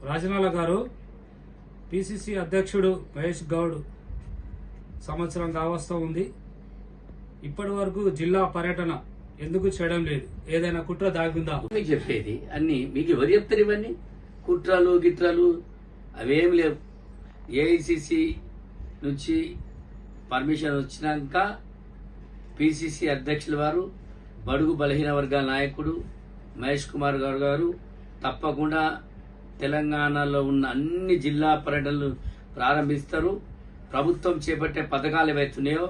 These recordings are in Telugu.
రాజనాల గారు పిసిసి అధ్యక్షుడు మహేష్ గౌడ్ సంవత్సరం కావస్తూ ఉంది. ఇప్పటి వరకు జిల్లా పర్యటన ఎందుకు చేయడం లేదు? ఏదైనా కుట్ర దాగుందా? మీకు చెప్పేది అన్ని మీకు ఎవరు చెప్తారు? ఇవన్నీ కుట్రలు గిట్రలు అవేం లేవు. ఏఐసిసి నుంచి పర్మిషన్ వచ్చినాక పిసిసి అధ్యక్షుల వారు బడుగు బలహీన వర్గాల నాయకుడు మహేష్ కుమార్ గౌడ్ గారు తప్పకుండా తెలంగాణలో ఉన్న అన్ని జిల్లా పర్యటనలు ప్రారంభిస్తారు. ప్రభుత్వం చేపట్టే పథకాలు ఏవైతున్నాయో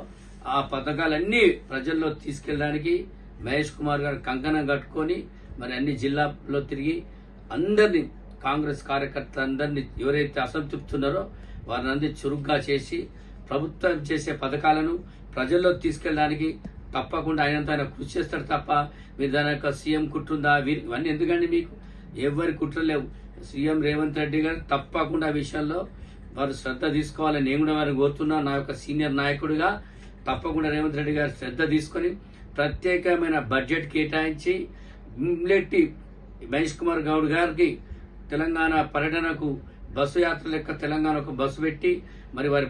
ఆ పథకాలన్నీ ప్రజల్లో తీసుకెళ్ళడానికి మహేష్ కుమార్ గారు కంకణం కట్టుకొని మరి అన్ని జిల్లాలో తిరిగి అందరినీ కాంగ్రెస్ కార్యకర్తలందరినీ ఎవరైతే అసంతృప్తున్నారో వారిని అందరి చురుగ్గా చేసి ప్రభుత్వం చేసే పథకాలను ప్రజల్లో తీసుకెళ్ళడానికి తప్పకుండా ఆయనంతా ఆయన కృషి చేస్తారు. తప్ప మీరు దాని యొక్క సీఎం కుట్రుందా ఇవన్నీ ఎందుకండి? మీకు ఎవరి కుట్ర లేవు. సీఎం రేవంత్ రెడ్డి గారు తప్పకుండా ఆ విషయంలో వారు శ్రద్ధ తీసుకోవాలని నేను కూడా వారిని కోరుతున్నా. నా యొక్క సీనియర్ నాయకుడిగా తప్పకుండా రేవంత్ రెడ్డి గారు శ్రద్ధ తీసుకొని ప్రత్యేకమైన బడ్జెట్ కేటాయించి ఇమ్మీడియట్లీ మహేష్ కుమార్ గౌడ్ గారికి తెలంగాణ పర్యటనకు బస్సు యాత్ర లెక్క తెలంగాణకు బస్సు పెట్టి మరి వారి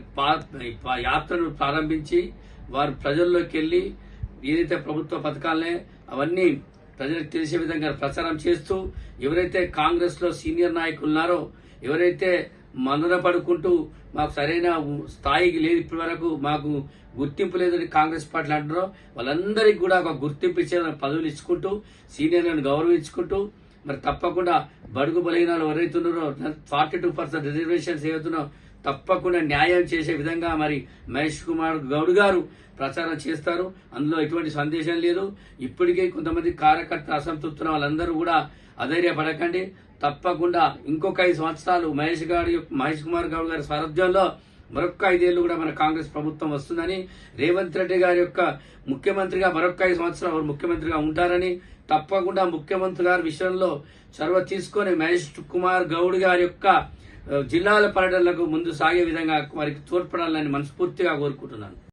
యాత్రను ప్రారంభించి వారు ప్రజల్లోకి వెళ్లి ఏదైతే ప్రభుత్వ పథకాలనే అవన్నీ ప్రజలకు తెలిసే విధంగా ప్రచారం చేస్తూ ఎవరైతే కాంగ్రెస్ లో సీనియర్ నాయకులు ఉన్నారో ఎవరైతే మన్నన పడుకుంటూ మాకు సరైన స్థాయికి లేదు ఇప్పటి వరకు మాకు గుర్తింపు లేదని కాంగ్రెస్ పార్టీలు అంటారో వాళ్ళందరికీ కూడా ఒక గుర్తింపు ఇచ్చే పదవులు ఇచ్చుకుంటూ సీనియర్లను గౌరవించుకుంటూ మరి తప్పకుండా బడుగు బలహీనాలు ఎవరైతున్నారో 42% రిజర్వేషన్స్ ఏవైతున్నారో తప్పకుండా న్యాయం చేసే విధంగా మరి మహేష్ కుమార్ గౌడ్ గారు ప్రచారం చేస్తారు. అందులో ఎటువంటి సందేశం లేదు. ఇప్పటికే కొంతమంది కార్యకర్త అసంతృప్తున్న వాళ్ళందరూ కూడా అధైర్యపడకండి. తప్పకుండా ఇంకొక 5 సంవత్సరాలు మహేష్ కుమార్ గౌడ్ గారి సారథ్యంలో మరొక 5 ఏళ్లు కూడా మన కాంగ్రెస్ ప్రభుత్వం వస్తుందని, రేవంత్ రెడ్డి గారి యొక్క ముఖ్యమంత్రిగా మరొక 5 సంవత్సరాలు ముఖ్యమంత్రిగా ఉంటారని, తప్పకుండా ముఖ్యమంత్రి గారి విషయంలో చొరవ తీసుకొని మహేష్ కుమార్ గౌడ్ గారి యొక్క జిల్లాల పర్యటనలకు ముందు సాగే విధంగా వారికి తోడ్పడాలని మనస్ఫూర్తిగా కోరుకుంటున్నాను.